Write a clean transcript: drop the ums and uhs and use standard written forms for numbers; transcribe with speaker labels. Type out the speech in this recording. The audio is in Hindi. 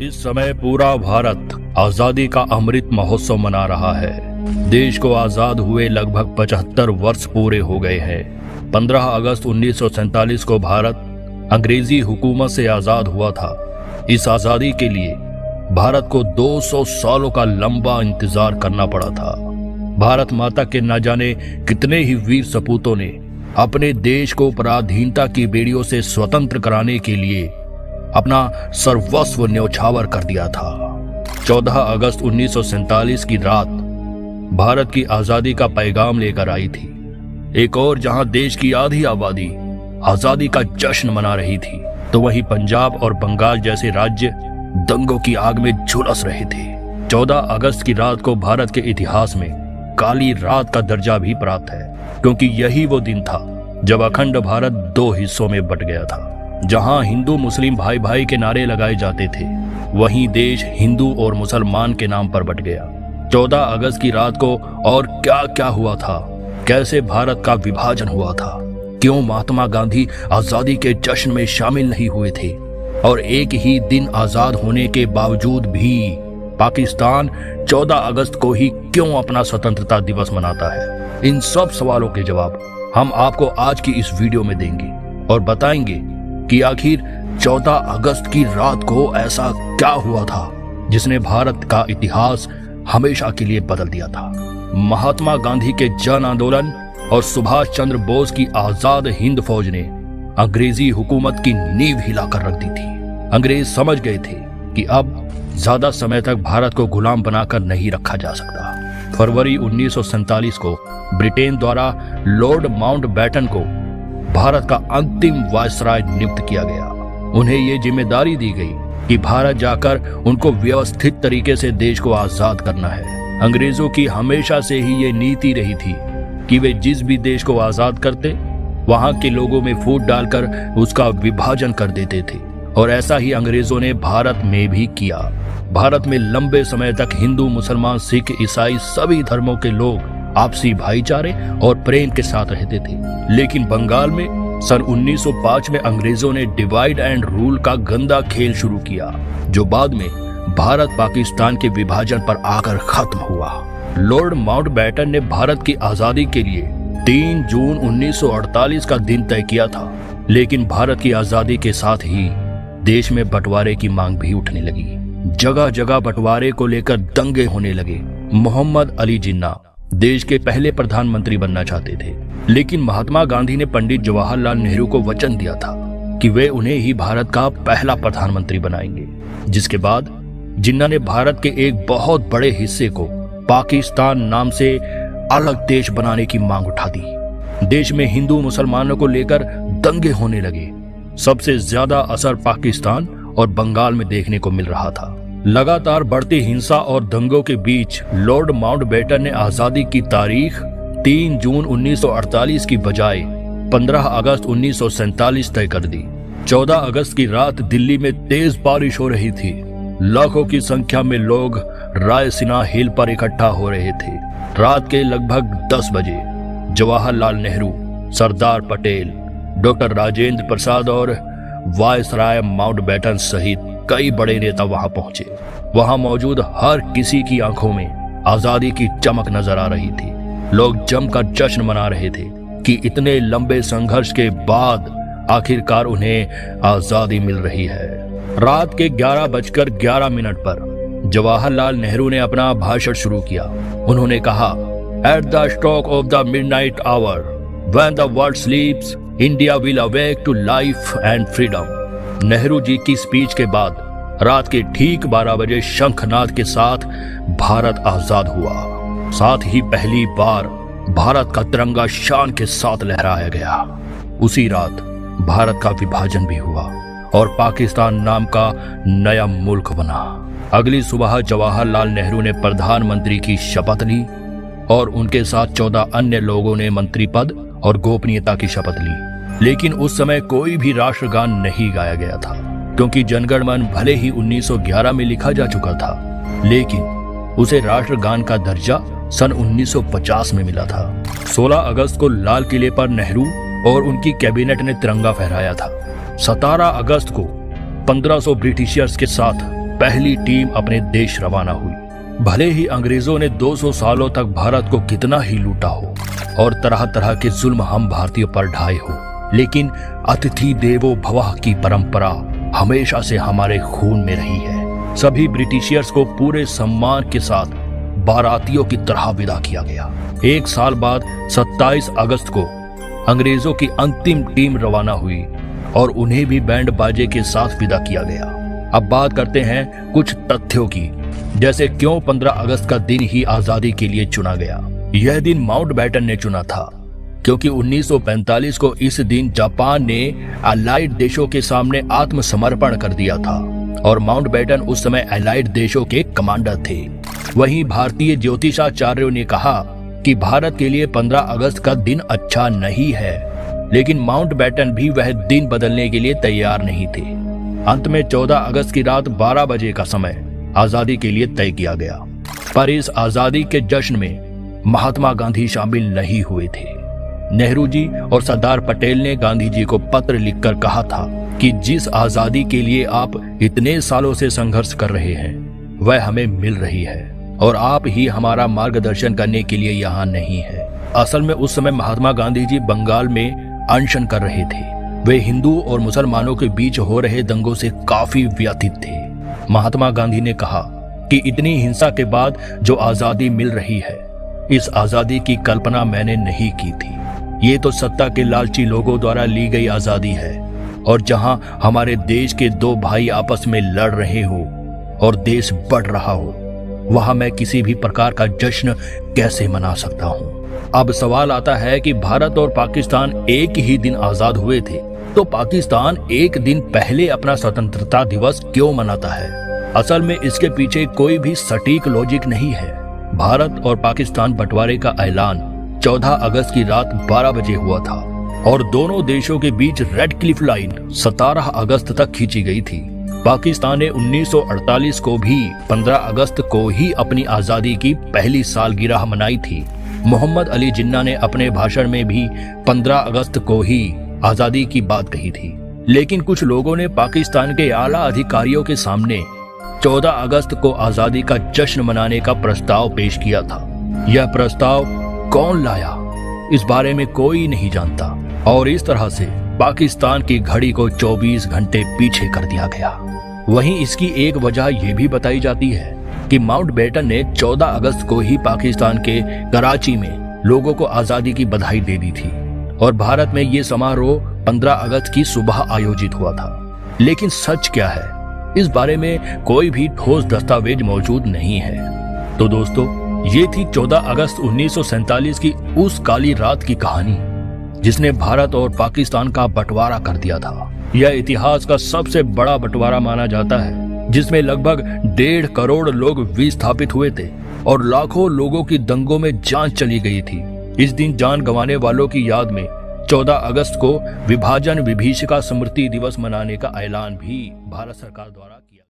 Speaker 1: इस समय पूरा भारत आजादी का अमृत महोत्सव मना रहा है। देश को आजाद हुए लगभग 75 वर्ष पूरे हो गए हैं। 15 अगस्त 1947 को भारत अंग्रेजी हुकूमत से आजाद हुआ था। इस आजादी के लिए भारत को 200 सालों का लंबा इंतजार करना पड़ा था। भारत माता के न जाने कितने ही वीर सपूतों ने अपने देश को पराधीनता की बेड़ियों से स्वतंत्र कराने के लिए अपना सर्वस्व न्यौछावर कर दिया था। 14 अगस्त 1947 की रात भारत की आजादी का पैगाम लेकर आई थी। एक और जहां देश की आधी आबादी आजादी का जश्न मना रही थी, तो वहीं पंजाब और बंगाल जैसे राज्य दंगों की आग में झुलस रहे थे। 14 अगस्त की रात को भारत के इतिहास में काली रात का दर्जा भी प्राप्त है, क्योंकि यही वो दिन था जब अखंड भारत 2 हिस्सों में बट गया था। जहां हिंदू मुस्लिम भाई भाई के नारे लगाए जाते थे, वहीं देश हिंदू और मुसलमान के नाम पर बट गया। 14 अगस्त की रात को और क्या क्या हुआ था, कैसे भारत का विभाजन हुआ था, क्यों महात्मा गांधी आजादी के जश्न में शामिल नहीं हुए थे, और एक ही दिन आजाद होने के बावजूद भी पाकिस्तान 14 अगस्त को ही क्यों अपना स्वतंत्रता दिवस मनाता है, इन सब सवालों के जवाब हम आपको आज की इस वीडियो में देंगे और बताएंगे कि आखिर 14 अगस्त की रात को ऐसा क्या हुआ था जिसने भारत का इतिहास हमेशा के लिए बदल दिया था। महात्मा गांधी के जन आंदोलन और सुभाष चंद्र बोस की आजाद हिंद फौज ने अंग्रेजी हुकूमत की नींव हिलाकर रख दी थी। अंग्रेज समझ गए थे कि अब ज्यादा समय तक भारत को गुलाम बनाकर नहीं रखा जा सकता। फरवरी 1947 को ब्रिटेन द्वारा लॉर्ड माउंटबेटन को भारत का अंतिम वायसराय नियुक्त किया गया। उन्हें ये जिम्मेदारी दी गई कि भारत जाकर उनको व्यवस्थित तरीके से देश को आजाद करना है। अंग्रेजों की हमेशा से ही ये नीति रही थी कि वे जिस भी देश को आजाद करते, वहां के लोगों में फूट डालकर उसका विभाजन कर देते थे, और ऐसा ही अंग्रेजों ने भारत में भी किया। भारत में लंबे समय तक हिंदू, मुसलमान, सिख, ईसाई सभी धर्मों के लोग आपसी भाईचारे और प्रेम के साथ रहते थे। लेकिन बंगाल में सन 1905 में अंग्रेजों ने डिवाइड एंड रूल का गंदा खेल शुरू किया, जो बाद में भारत पाकिस्तान के विभाजन पर आकर खत्म हुआ। लॉर्ड माउंटबेटन ने भारत की आजादी के लिए 3 जून 1948 का दिन तय किया था, लेकिन भारत की आजादी के साथ ही देश में बंटवारे की मांग भी उठने लगी। जगह जगह बंटवारे को लेकर दंगे होने लगे। मोहम्मद अली जिन्ना देश के पहले प्रधानमंत्री बनना चाहते थे, लेकिन महात्मा गांधी ने पंडित जवाहरलाल नेहरू को वचन दिया था कि वे उन्हें ही भारत का पहला प्रधानमंत्री बनाएंगे। जिसके बाद जिन्ना ने भारत के एक बहुत बड़े हिस्से को पाकिस्तान नाम से अलग देश बनाने की मांग उठा दी। देश में हिंदू मुसलमानों को लेकर दंगे होने लगे। सबसे ज्यादा असर पाकिस्तान और बंगाल में देखने को मिल रहा था। लगातार बढ़ती हिंसा और दंगों के बीच लॉर्ड माउंटबेटन ने आजादी की तारीख 3 जून 1948 की बजाय 15 अगस्त 1947 तय कर दी। 14 अगस्त की रात दिल्ली में तेज बारिश हो रही थी। लाखों की संख्या में लोग रायसीना हिल पर इकट्ठा हो रहे थे। रात के लगभग 10 बजे जवाहरलाल नेहरू, सरदार पटेल, डॉक्टर राजेंद्र प्रसाद और वायसराय माउंटबेटन सहित कई बड़े नेता वहां पहुंचे। वहां मौजूद हर किसी की आंखों में आजादी की चमक नजर आ रही थी। लोग जमकर जश्न मना रहे थे कि इतने लंबे संघर्ष के बाद आखिरकार उन्हें आजादी मिल रही है। रात के 11:11 पर जवाहरलाल नेहरू ने अपना भाषण शुरू किया। उन्होंने कहा, at the stroke of the midnight hour, when the world sleeps, India will awake to life and freedom. Nehru ji की स्पीच के बाद रात के ठीक 12 बजे शंखनाद के साथ भारत आजाद हुआ। साथ ही पहली बार भारत का तिरंगा शान के साथ लहराया गया। उसी रात भारत का विभाजन भी हुआ और पाकिस्तान नाम का नया मुल्क बना। अगली सुबह जवाहरलाल नेहरू ने प्रधानमंत्री की शपथ ली और उनके साथ 14 अन्य लोगों ने मंत्री पद और गोपनीयता की शपथ ली। लेकिन उस समय कोई भी राष्ट्रगान नहीं गाया गया था, क्योंकि जनगण मन भले ही 1911 में लिखा जा चुका था, लेकिन उसे राष्ट्रगान का दर्जा सन 1950 में मिला था। 16 अगस्त को लाल किले पर नेहरू और उनकी कैबिनेट ने तिरंगा फहराया था। 17 अगस्त को 1500 ब्रिटिशर्स के साथ पहली टीम अपने देश रवाना हुई। भले ही अंग्रेजों ने 200 सालों तक भारत को कितना ही लूटा हो और तरह तरह के जुल्म हम भारतीयों पर ढाए हो, लेकिन अतिथि देवो भवः की परंपरा हमेशा से हमारे खून में रही है। सभी ब्रिटिशियर्स को पूरे सम्मान के साथ बारातियों की तरह विदा किया गया। एक साल बाद 27 अगस्त को अंग्रेजों की अंतिम टीम रवाना हुई और उन्हें भी बैंड बाजे के साथ विदा किया गया। अब बात करते हैं कुछ तथ्यों की, जैसे क्यों 15 अगस्त का दिन ही आजादी के लिए चुना गया। यह दिन माउंटबेटन ने चुना था क्योंकि 1945 को इस दिन जापान ने अलाइड देशों के सामने आत्मसमर्पण कर दिया था और माउंटबेटन उस समय अलाइड देशों के कमांडर थे। वहीं भारतीय ज्योतिषाचार्यों ने कहा कि भारत के लिए 15 अगस्त का दिन अच्छा नहीं है, लेकिन माउंटबेटन भी वह दिन बदलने के लिए तैयार नहीं थे। अंत में 14 अगस्त की रात 12 बजे का समय आजादी के लिए तय किया गया, पर इस आजादी के जश्न में महात्मा गांधी शामिल नहीं हुए थे। नेहरू जी और सरदार पटेल ने गांधी जी को पत्र लिखकर कहा था कि जिस आजादी के लिए आप इतने सालों से संघर्ष कर रहे हैं वह हमें मिल रही है और आप ही हमारा मार्गदर्शन करने के लिए यहाँ नहीं है। असल में उस समय महात्मा गांधी जी बंगाल में अनशन कर रहे थे। वे हिंदू और मुसलमानों के बीच हो रहे दंगों से काफी व्यथित थे। महात्मा गांधी ने कहा कि इतनी हिंसा के बाद जो आजादी मिल रही है, इस आजादी की कल्पना मैंने नहीं की थी। ये तो सत्ता के लालची लोगों द्वारा ली गई आजादी है और जहां हमारे देश के दो भाई आपस में लड़ रहे हो और देश बढ़ रहा हो, वहां मैं किसी भी प्रकार का जश्न कैसे मना सकता हूं। अब सवाल आता है कि भारत और पाकिस्तान एक ही दिन आजाद हुए थे, तो पाकिस्तान एक दिन पहले अपना स्वतंत्रता दिवस क्यों मनाता है? असल में इसके पीछे कोई भी सटीक लॉजिक नहीं है। भारत और पाकिस्तान बंटवारे का ऐलान 14 अगस्त की रात 12 बजे हुआ था और दोनों देशों के बीच रेड क्लिफ लाइन 17 अगस्त तक खींची गई थी। पाकिस्तान ने 1948 को भी 15 अगस्त को ही अपनी आजादी की पहली सालगिरह मनाई थी। मोहम्मद अली जिन्ना ने अपने भाषण में भी 15 अगस्त को ही आजादी की बात कही थी, लेकिन कुछ लोगों ने पाकिस्तान के आला अधिकारियों के सामने 14 अगस्त को आजादी का जश्न मनाने का प्रस्ताव पेश किया था। यह प्रस्ताव कौन लाया, इस बारे में कोई नहीं जानता और इस तरह से पाकिस्तान की घड़ी को 24 घंटे पीछे कर दिया गया। वहीं इसकी एक वजह यह भी बताई जाती है कि माउंटबेटन ने 14 अगस्त को ही पाकिस्तान के कराची में लोगों को आजादी की बधाई दे दी थी और भारत में ये समारोह 15 अगस्त की सुबह आयोजित हुआ था। लेकिन सच क्या है, इस बारे में कोई भी ठोस दस्तावेज मौजूद नहीं है। तो दोस्तों, ये थी 14 अगस्त 1947 की उस काली रात की कहानी जिसने भारत और पाकिस्तान का बंटवारा कर दिया था। यह इतिहास का सबसे बड़ा बंटवारा माना जाता है, जिसमें लगभग 1.5 करोड़ लोग विस्थापित हुए थे और लाखों लोगों की दंगों में जान चली गई थी। इस दिन जान गंवाने वालों की याद में 14 अगस्त को विभाजन विभीषिका स्मृति दिवस मनाने का ऐलान भी भारत सरकार द्वारा